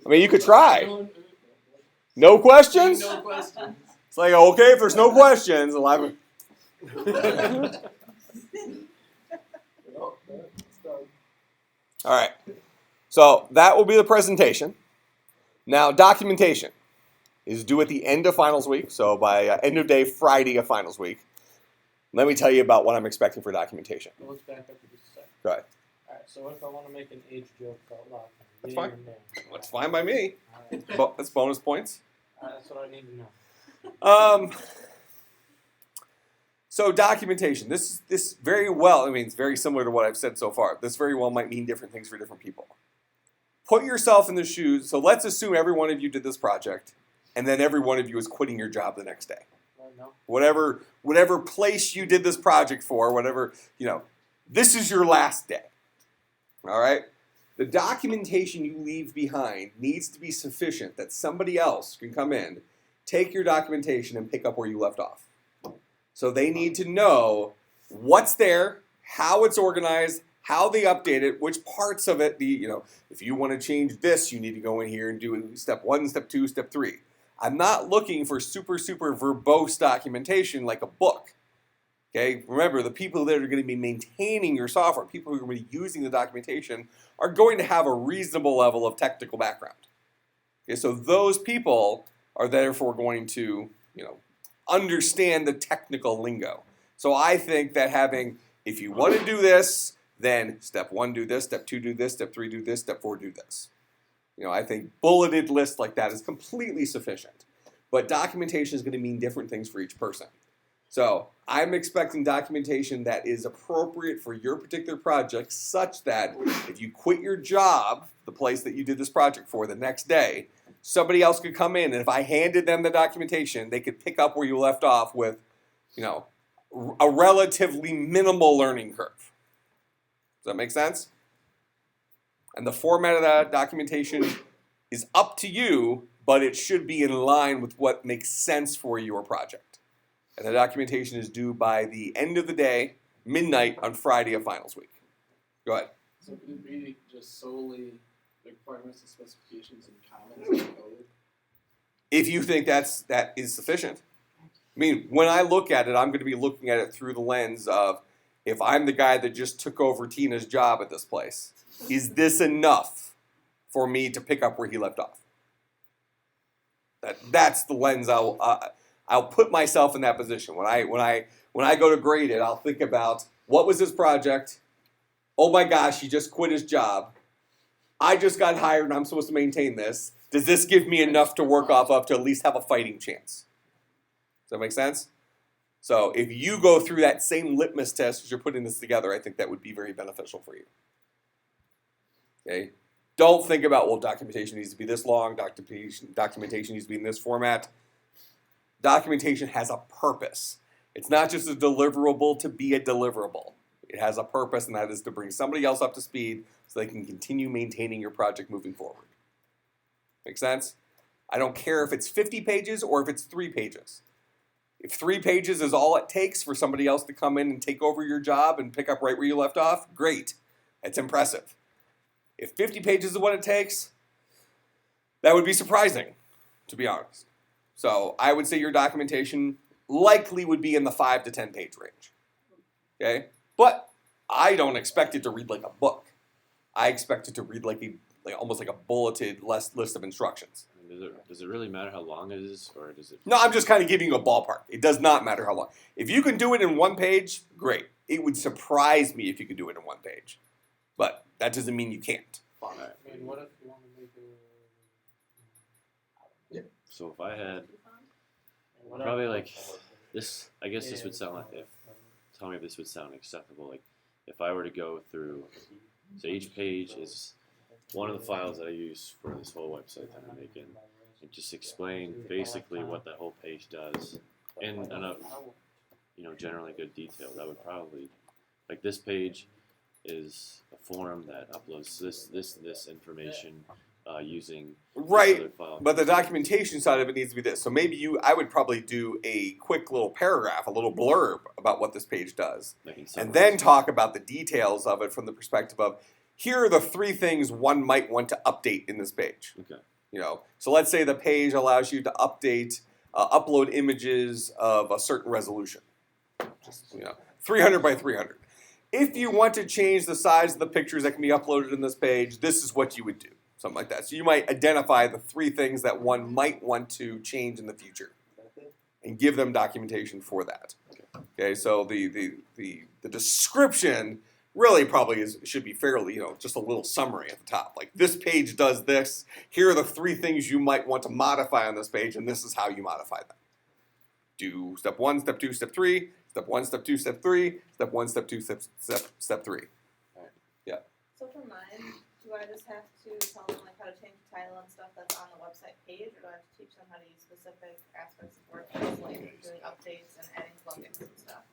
I mean, you could try. No questions? No questions. It's like, okay, if there's no questions, Nope, it's done. all right. So that will be the presentation. Now, documentation is due at the end of finals week. So by end of day Friday of finals week. Let me tell you about what I'm expecting for documentation. Well, let's back up for just a second. Go ahead. Alright, so what if I want to make an age joke out loud? That's Yay fine. or nay? That's fine by me. Alright, That's bonus points. that's what I need to know. So documentation. This very well, it's very similar to what I've said so far. This very well might mean different things for different people. Put yourself in the shoes. So let's assume every one of you did this project, and then every one of you is quitting your job the next day. No. Whatever place you did this project for, whatever, this is your last day. All right? The documentation you leave behind needs to be sufficient that somebody else can come in, take your documentation, and pick up where you left off. So they need to know what's there, how it's organized, how they update it, which parts of it, if you want to change this, you need to go in here and do step 1, step 2, step 3. I'm not looking for super verbose documentation like a book. Okay, remember, the people that are going to be maintaining your software, people who are going to be using the documentation, are going to have a reasonable level of technical background. Okay, so those people are therefore going to, understand the technical lingo. So I think that if you want to do this, then step 1 do this, step 2 do this, step 3 do this, step 4 do this. I think bulleted lists like that is completely sufficient. But documentation is going to mean different things for each person. So I'm expecting documentation that is appropriate for your particular project, such that if you quit your job, the place that you did this project for, the next day, somebody else could come in, and if I handed them the documentation, they could pick up where you left off with, a relatively minimal learning curve. Does that make sense? And the format of that documentation is up to you, but it should be in line with what makes sense for your project. And the documentation is due by the end of the day, midnight on Friday of finals week. Go ahead. So could it be just solely the requirements and specifications and comments in the code? If you think that is sufficient. I mean, when I look at it, I'm going to be looking at it through the lens of, if I'm the guy that just took over Tina's job at this place, is this enough for me to pick up where he left off? That's the lens I'll put myself in that position. When I go to grade it, I'll think about, what was his project? Oh my gosh, he just quit his job. I just got hired and I'm supposed to maintain this. Does this give me enough to work off of to at least have a fighting chance? Does that make sense? So if you go through that same litmus test as you're putting this together, I think that would be very beneficial for you. Okay? Don't think about, well, documentation needs to be this long, documentation needs to be in this format. Documentation has a purpose. It's not just a deliverable to be a deliverable. It has a purpose, and that is to bring somebody else up to speed so they can continue maintaining your project moving forward. Make sense? I don't care if it's 50 pages or if it's 3 pages. If 3 pages is all it takes for somebody else to come in and take over your job and pick up right where you left off, great. It's impressive. If 50 pages is what it takes, that would be surprising, to be honest. So I would say your documentation likely would be in the 5 to 10 page range. Okay? But I don't expect it to read like a book. I expect it to read like almost like a bulleted list of instructions. Does it really matter how long it is, or does it? No, I'm just kind of giving you a ballpark. It does not matter how long. If you can do it in 1 page, great. It would surprise me if you could do it in 1 page. But that doesn't mean you can't. And what if you want to make So if I had probably like this, I guess this would sound like tell me if this would sound acceptable. Like if I were to go through, so each page is one of the files that I use for this whole website that I'm making, and just explain basically what that whole page does in enough, generally good detail. That would probably, like this page is a form that uploads this information using Right, this other file. but the documentation side of it needs to be this. So maybe I would probably do a quick little paragraph, a little blurb about what this page does. And then talk about the details of it from the perspective of, here are the 3 things one might want to update in this page. Okay. So let's say the page allows you to upload images of a certain resolution. Just, 300 by 300. If you want to change the size of the pictures that can be uploaded in this page, this is what you would do. Something like that. So you might identify the 3 things that one might want to change in the future and give them documentation for that. Okay, so the description really probably should be fairly, just a little summary at the top. Like, this page does this. Here are the 3 things you might want to modify on this page, and this is how you modify them. Do step 1, step 2, step 3, step 1, step 2, step 3, step 1, step 2, step 3. Yeah. So for mine, do I just have to tell them how to change the title and stuff that's on the website page, or do I have to teach them how to use specific aspects of WordPress, like doing updates and adding plugins and stuff?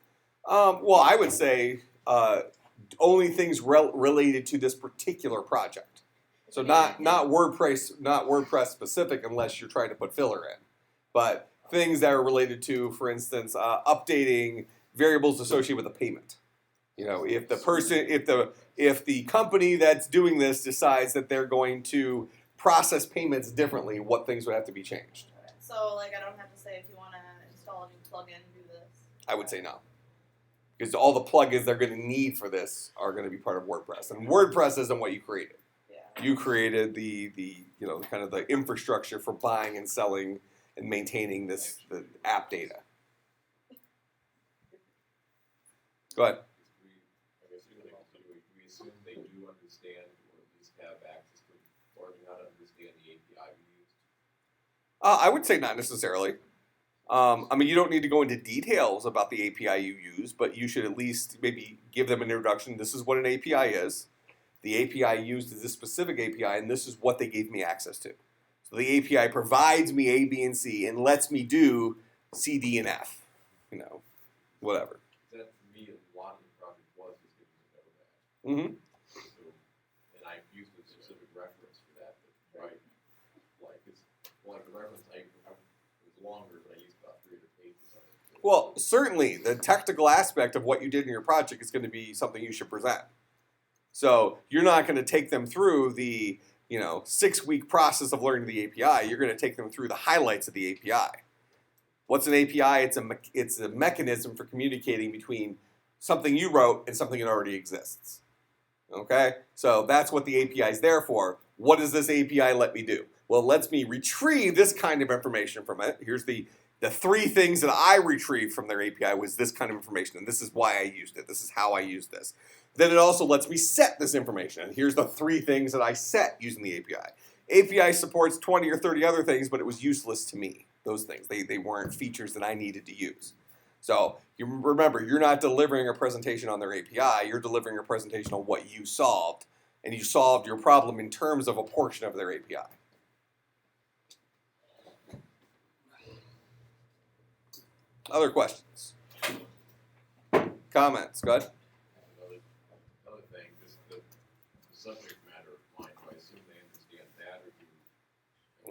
Well, I would say only things related to this particular project. So not WordPress specific, unless you're trying to put filler in, but things that are related to, for instance, updating variables associated with a payment. If the company that's doing this decides that they're going to process payments differently, what things would have to be changed? So I don't have to say, if you want to install a new plugin, do this. I would say no. Because all the plugins they're going to need for this are going to be part of WordPress. And WordPress isn't what you created. Yeah. You created the kind of the infrastructure for buying and selling and maintaining the app data. Go ahead. We assume they do understand, or at least have access to, or do not understand the API we use. I would say not necessarily. You don't need to go into details about the API you use, but you should at least maybe give them an introduction. This is what an API is. The API used is this specific API, and this is what they gave me access to. So the API provides me A, B, and C, and lets me do C, D, and F. Whatever. That for me, a lot of the project was giving me that. Mm-hmm. So, and I used a specific reference for that, right? Like it's the reference it was longer, but I used about 300 pages of it. Well, certainly the technical aspect of what you did in your project is going to be something you should present. So you're not going to take them through the 6-week process of learning the API. You're going to take them through the highlights of the API. What's an API? It's a mechanism for communicating between something you wrote and something that already exists. Okay? So that's what the API is there for. What does this API let me do? Well, it lets me retrieve this kind of information from it. Here's the 3 things that I retrieved from their API was this kind of information, and this is why I used it. This is how I used this. Then it also lets me set this information. And here's the 3 things that I set using the API. API supports 20 or 30 other things, but it was useless to me, those things. They weren't features that I needed to use. So you remember, you're not delivering a presentation on their API, you're delivering a presentation on what you solved, and you solved your problem in terms of a portion of their API. Other questions? Comments? Go ahead. Another thing, just the subject matter of mine, do I assume they understand that, or do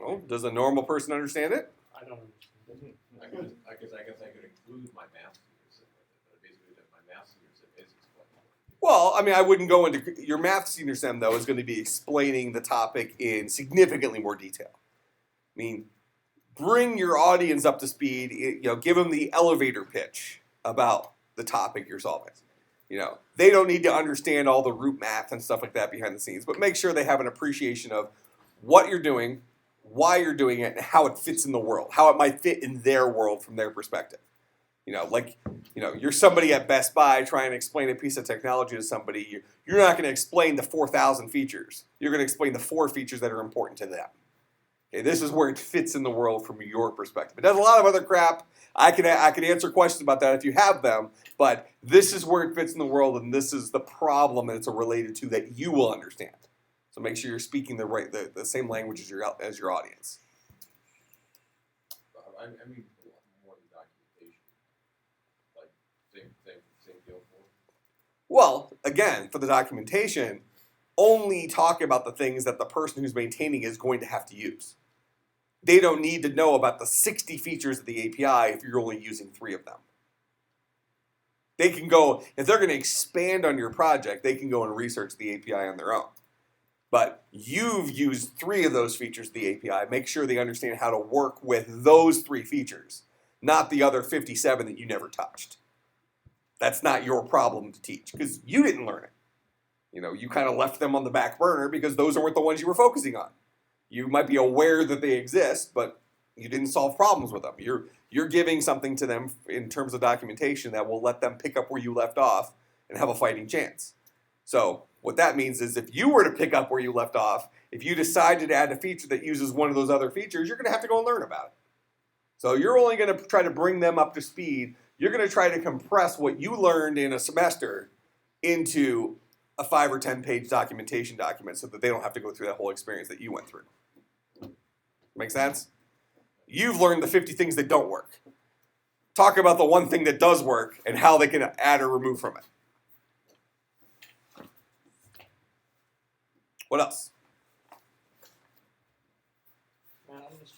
Well, does a normal person understand it? I don't understand. I guess I could include my math students in with it, but basically that my math students is explaining. Well, I mean, I wouldn't go into your math senior sem though is going to be explaining the topic in significantly more detail. I mean, bring your audience up to speed. Give them the elevator pitch about the topic you're solving. They don't need to understand all the root math and stuff like that behind the scenes, but make sure they have an appreciation of what you're doing, why you're doing it, and how it fits in the world, how it might fit in their world from their perspective. You're somebody at Best Buy trying to explain a piece of technology to somebody. You're not going to explain the 4,000 features. You're going to explain the 4 features that are important to them. Okay, this is where it fits in the world from your perspective. It does a lot of other crap. I can answer questions about that if you have them, but this is where it fits in the world, and this is the problem that it's related to that you will understand. So make sure you're speaking the same language as your audience. I mean, more than documentation. Like, same deal for. Well, again, for the documentation, only talk about the things that the person who's maintaining is going to have to use. They don't need to know about the 60 features of the API if you're only using 3 of them. They can go, if they're going to expand on your project, they can go and research the API on their own. But you've used 3 of those features of the API. Make sure they understand how to work with those 3 features, not the other 57 that you never touched. That's not your problem to teach because you didn't learn it. You kind of left them on the back burner because those weren't the ones you were focusing on. You might be aware that they exist, but you didn't solve problems with them. You're giving something to them in terms of documentation that will let them pick up where you left off and have a fighting chance. So what that means is if you were to pick up where you left off, if you decided to add a feature that uses one of those other features, you're going to have to go and learn about it. So you're only going to try to bring them up to speed. You're going to try to compress what you learned in a semester into a 5 or 10 page documentation document so that they don't have to go through that whole experience that you went through. Make sense? You've learned the 50 things that don't work. Talk about the one thing that does work and how they can add or remove from it. What else? Man, I'm just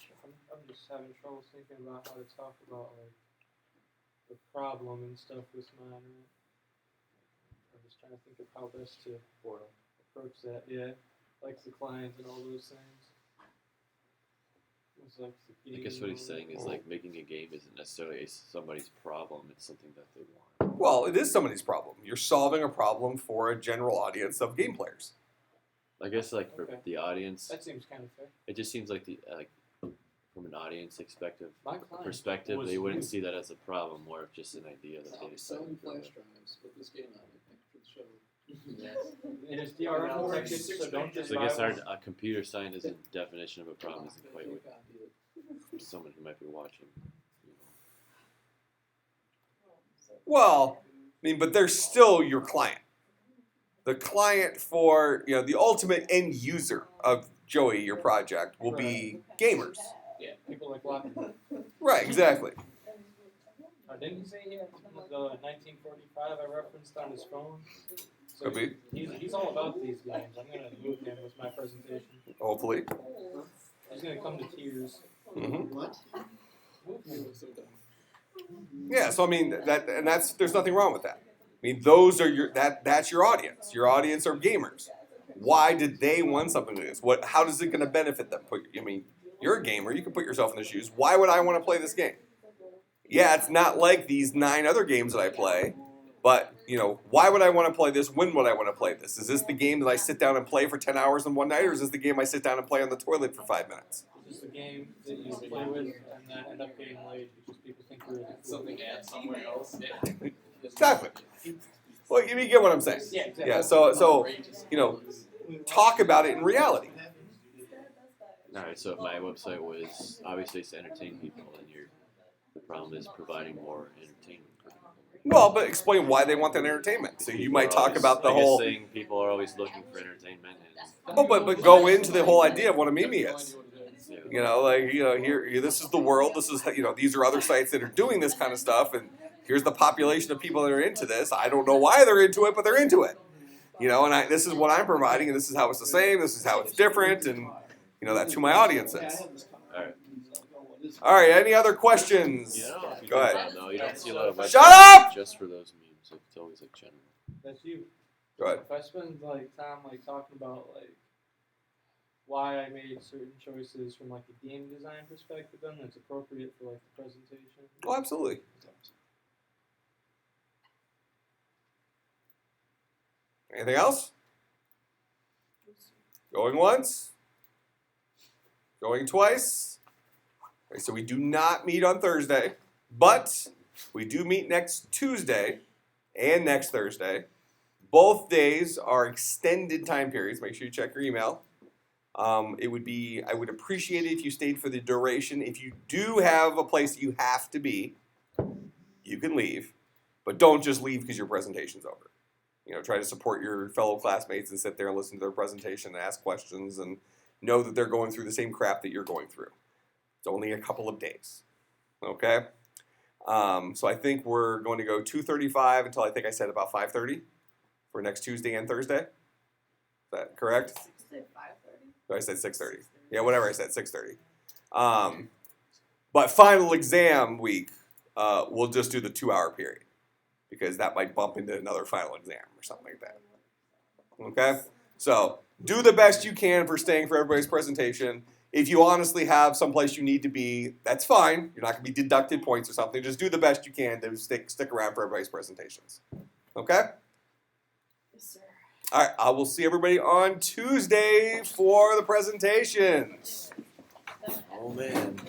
having trouble thinking about how to talk about the problem and stuff with mine. I'm just trying to think of how best to approach that. Yeah, like the client and all those things. It's like I guess what he's saying is like making a game isn't necessarily somebody's problem, it's something that they want. Well, it is somebody's problem. You're solving a problem for a general audience of game players. I guess for the audience, that seems kind of fair. it just seems like from an audience perspective, was they wouldn't you. see that as a problem, more of just an idea that they decided Selling to go flash with. drives, put this game on it, thanks for the show. It is DRM protected, so don't just So I guess buy one. our computer scientist definition of a problem isn't quite what someone who might be watching. Well, but they're still your client. The client for the ultimate end user of Joey, your project, will be gamers. Yeah, people like laughing. Right, exactly. Didn't he say he had the 1945 I referenced on his phone? So Could be. he's all about these games. I'm going to move him with my presentation. Hopefully. He's going to come to tears. Mm-hmm. What? Move him. So dumb. Yeah, so there's nothing wrong with that. Those are that's your audience. Your audience are gamers. Why did they want something like this? How is it going to benefit them? You're a gamer. You can put yourself in their shoes. Why would I want to play this game? Yeah, it's not like these 9 other games that I play, but why would I want to play this? When would I want to play this? Is this the game that I sit down and play for 10 hours in one night, or is this the game I sit down and play on the toilet for 5 minutes? Is this a game that you play with and then end up getting late because people think you're really cool? Something add somewhere else. Exactly. Well, you get what I'm saying. Yeah, exactly. Yeah. So you know, talk about it in reality. All right, so if my website was obviously to entertain people, then the problem is providing more entertainment for people. Well, but explain why they want that entertainment. So you People might are talk always- about the I guess whole. saying people are always looking for entertainment. And, Oh, but go into the whole idea of what a meme is. yeah. You know, like here, this is the world. This is these are other sites that are doing this kind of stuff, and here's the population of people that are into this. I don't know why they're into it, but they're into it. You know, and this is what I'm providing, and this is how it's the same. This is how it's different, and that's who my audience is. Alright. All right. Any other questions? You know, if you Go think ahead. about it, though, you don't see a lot of websites Shut up! just for those memes. It's always like general. That's you. Go ahead. If I spend like time like talking about like why I made certain choices from like a game design perspective, then that's appropriate for like the presentation. Oh, absolutely. Anything else? Going once? Going twice? Okay, so we do not meet on Thursday, but we do meet next Tuesday and next Thursday. Both days are extended time periods. Make sure you check your email. I would appreciate it if you stayed for the duration. If you do have a place that you have to be, you can leave, but don't just leave because your presentation's over. Try to support your fellow classmates and sit there and listen to their presentation and ask questions and know that they're going through the same crap that you're going through. It's only a couple of days, okay? So I think we're going to go 2:35 until I think I said about 5:30 for next Tuesday and Thursday. Is that correct? Say 5:30. I said 6:30. Yeah, whatever I said, 6:30. But final exam week, we'll just do the 2-hour period because that might bump into another final exam or something like that. Okay? So do the best you can for staying for everybody's presentation. If you honestly have someplace you need to be, that's fine. You're not going to be deducted points or something. Just do the best you can to stick around for everybody's presentations. Okay? Yes, sir. All right, I will see everybody on Tuesday for the presentations. Oh, man.